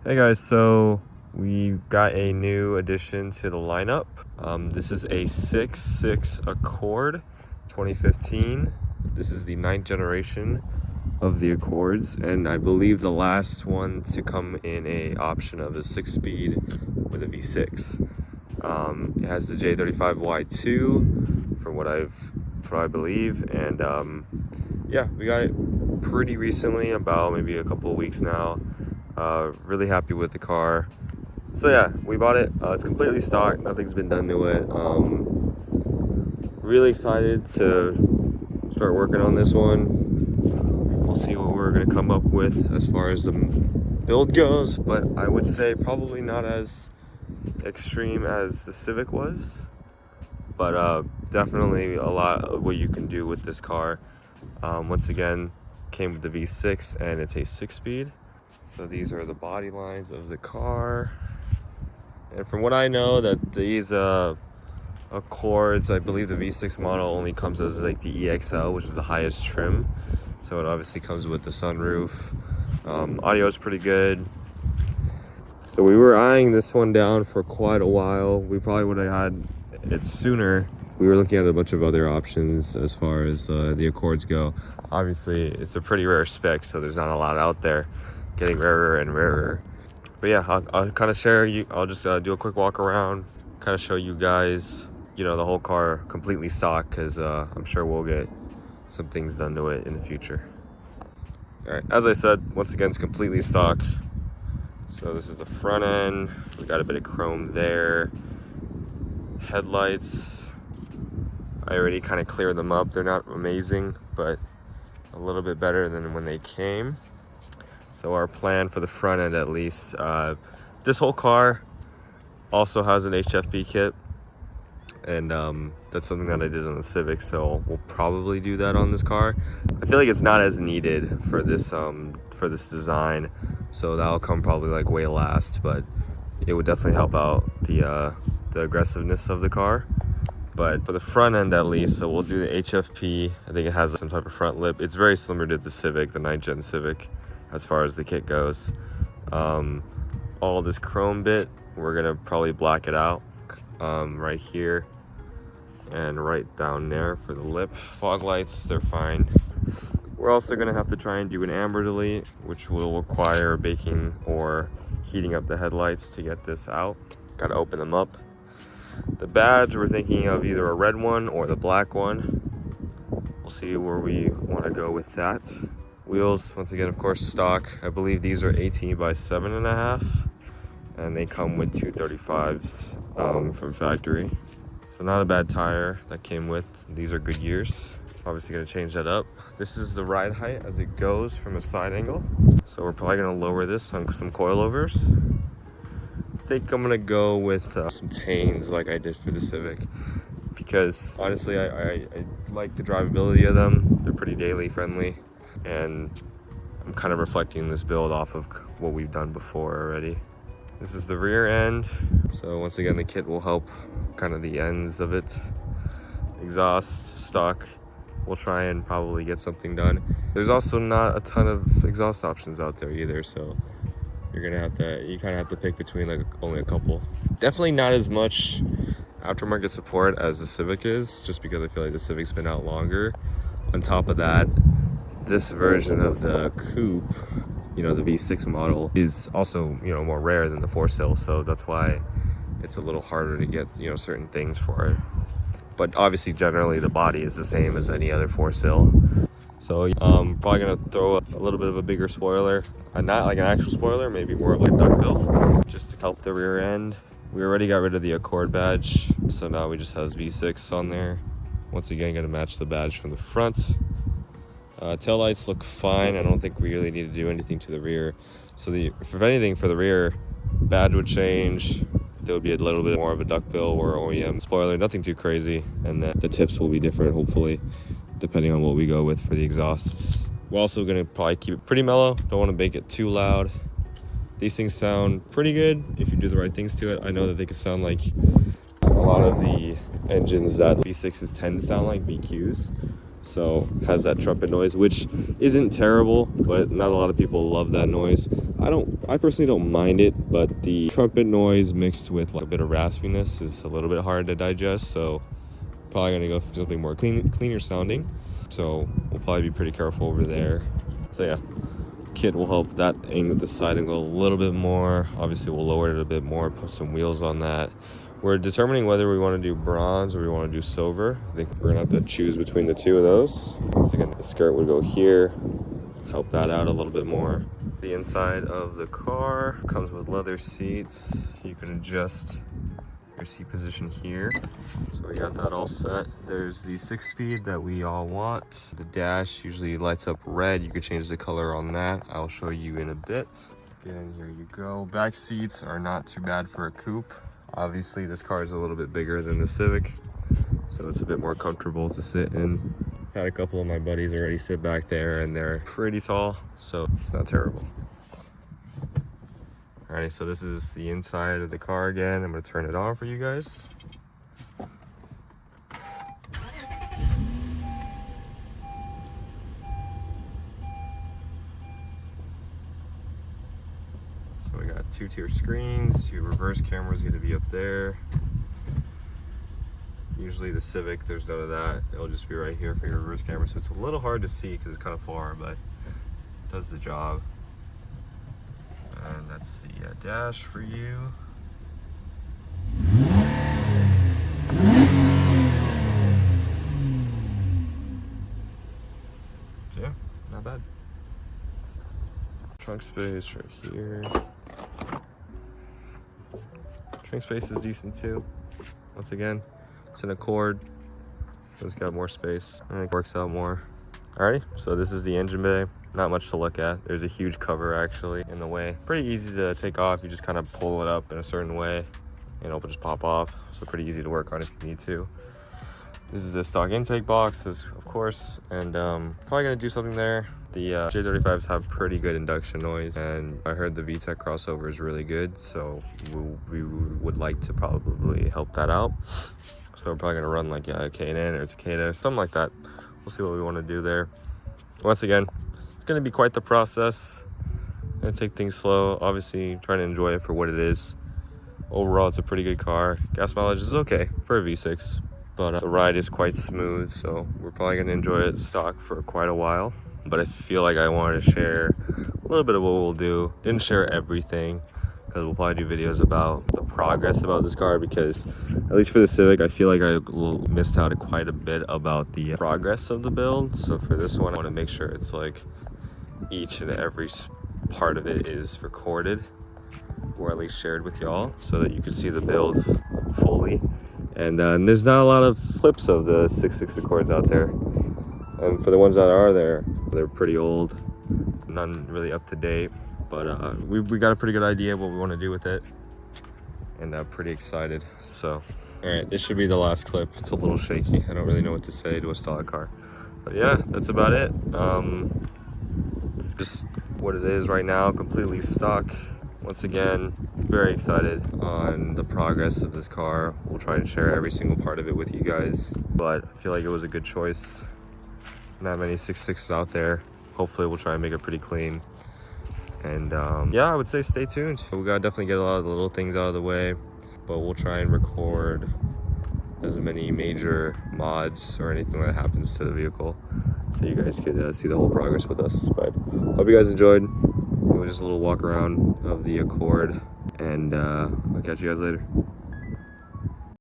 Hey guys, so we got a new addition to the lineup. This is a 6.6 Accord 2015. This is the 9th generation of the Accords, and I believe the last one to come in a option of a 6-speed with a V6. It has the J35Y2 from what I believe, and yeah, we got it pretty recently, about maybe a couple of weeks now. Really happy with the car. So yeah, we bought it. It's completely stock, nothing's been done to it. Really excited to start working on this one. We'll see what we're gonna come up with as far as the build goes, but I would say probably not as extreme as the Civic was, but definitely a lot of what you can do with this car. Once again, came with the V6 and it's a 6-speed. So these are the body lines of the car. And from what I know, that these Accords, I believe the V6 model only comes as like the EXL, which is the highest trim. So it obviously comes with the sunroof. Audio is pretty good. So we were eyeing this one down for quite a while. We probably would have had it sooner. We were looking at a bunch of other options as far as the Accords go. Obviously, it's a pretty rare spec, so there's not a lot out there. Getting rarer and rarer. But yeah, I'll kind of share you. I'll just do a quick walk around, kind of show you guys, you know, the whole car completely stock, because I'm sure we'll get some things done to it in the future. All right, as I said, once again, it's completely stock. So this is the front end. We got a bit of chrome there. Headlights, I already kind of cleared them up. They're not amazing, but a little bit better than when they came. So our plan for the front end, at least, this whole car also has an HFP kit, and that's something that I did on the Civic, so we'll probably do that on this car. I feel like it's not as needed for this design, so that'll come probably like way last, but it would definitely help out the aggressiveness of the car. But for the front end, at least, so we'll do the HFP. I think it has some type of front lip. It's very similar to the Civic, the 9th gen Civic, as far as the kit goes. All this chrome bit, we're gonna probably black it out right here and right down there for the lip. Fog lights, they're fine. We're also gonna have to try and do an amber delete, which will require baking or heating up the headlights to get this out. Gotta open them up. The badge, we're thinking of either a red one or the black one. We'll see where we want to go with that. Wheels, once again, of course, stock. I believe these are 18 by 7.5, and they come with 235s from factory. So not a bad tire that came with. These are Goodyears. Obviously gonna change that up. This is the ride height as it goes from a side angle. So we're probably gonna lower this on some coilovers. I think I'm gonna go with some Tanes like I did for the Civic, because honestly, I like the drivability of them. They're pretty daily friendly. And I'm kind of reflecting this build off of what we've done before already. This is the rear end. So once again, the kit will help kind of the ends of it. Exhaust, stock. We'll try and probably get something done. There's also not a ton of exhaust options out there either, so you kind of have to pick between like only a couple. Definitely not as much aftermarket support as the Civic is, just because I feel like the Civic's been out longer. On top of that, this version of the Coupe, you know, the V6 model, is also, you know, more rare than the 4-sill, so that's why it's a little harder to get, you know, certain things for it. But obviously, generally, the body is the same as any other 4-sill. So probably gonna throw a little bit of a bigger spoiler, not like an actual spoiler, maybe more of like a duckbill, just to help the rear end. We already got rid of the Accord badge, so now we just have V6 on there. Once again, gonna match the badge from the front. Tail lights look fine. I don't think we really need to do anything to the rear. So if anything, for the rear, badge would change. There would be a little bit more of a duckbill or OEM spoiler, nothing too crazy. And then the tips will be different, hopefully, depending on what we go with for the exhausts. We're also gonna probably keep it pretty mellow. Don't wanna make it too loud. These things sound pretty good if you do the right things to it. I know that they could sound like a lot of the engines that V6s tend to sound like, VQs. So has that trumpet noise, which isn't terrible, but not a lot of people love that noise. I personally don't mind it, but the trumpet noise mixed with like a bit of raspiness is a little bit hard to digest. So probably gonna go for something more cleaner sounding. So we'll probably be pretty careful over there. So yeah, kit will help that angle, the side angle a little bit more. Obviously we'll lower it a bit more, put some wheels on that. We're determining whether we want to do bronze or we want to do silver. I think we're gonna have to choose between the two of those. Once again, the skirt would go here, help that out a little bit more. The inside of the car comes with leather seats. You can adjust your seat position here. So we got that all set. There's the 6-speed that we all want. The dash usually lights up red. You could change the color on that. I'll show you in a bit. Again, here you go. Back seats are not too bad for a coupe. Obviously this car is a little bit bigger than the Civic, so it's a bit more comfortable to sit in. I've had a couple of my buddies already sit back there and they're pretty tall, so it's not terrible. Alright, so this is the inside of the car again. I'm going to turn it on for you guys. So we got 2-tier screens. Your reverse camera is going to be up there. Usually the Civic, there's none of that. It'll just be right here for your reverse camera, so it's a little hard to see because it's kind of far, but it does the job. And that's the dash for you. So yeah, not bad. Trunk space right here. Trunk space is decent too. Once again, it's an Accord. It's got more space. I think it works out more. Alrighty, so this is the engine bay. Not much to look at. There's a huge cover actually in the way. Pretty easy to take off. You just kind of pull it up in a certain way and it'll just pop off. So pretty easy to work on if you need to. This is the stock intake box, of course, and probably gonna do something there. The J35s have pretty good induction noise, and I heard the VTEC crossover is really good, so we would like to probably help that out. So we're probably gonna run like a K&N or a Takeda, something like that. We'll see what we want to do there. Once again, it's gonna be quite the process. Gonna take things slow. Obviously, trying to enjoy it for what it is. Overall, it's a pretty good car. Gas mileage is okay for a V6, but the ride is quite smooth, so we're probably gonna enjoy it stock for quite a while. But I feel like I wanted to share a little bit of what we'll do. Didn't share everything, because we'll probably do videos about the progress about this car, because at least for the Civic, I feel like I missed out quite a bit about the progress of the build. So for this one, I want to make sure it's like each and every part of it is recorded, or at least shared with y'all, so that you can see the build fully. And there's not a lot of flips of the 6.6 Accords out there, and for the ones that are there, they're pretty old, none really up to date. But we got a pretty good idea of what we want to do with it, and I'm pretty excited. So all right, this should be the last clip. It's a little shaky. I don't really know what to say to install a car, but yeah, that's about it. It's just what it is right now, completely stock. Once again, very excited on the progress of this car. We'll try and share every single part of it with you guys, but I feel like it was a good choice. Not many 6.6s out there. Hopefully we'll try and make it pretty clean. And yeah, I would say stay tuned. We gotta definitely get a lot of the little things out of the way, but we'll try and record as many major mods or anything that happens to the vehicle, so you guys could see the whole progress with us. But hope you guys enjoyed. It was just a little walk around of the Accord, and I'll catch you guys later.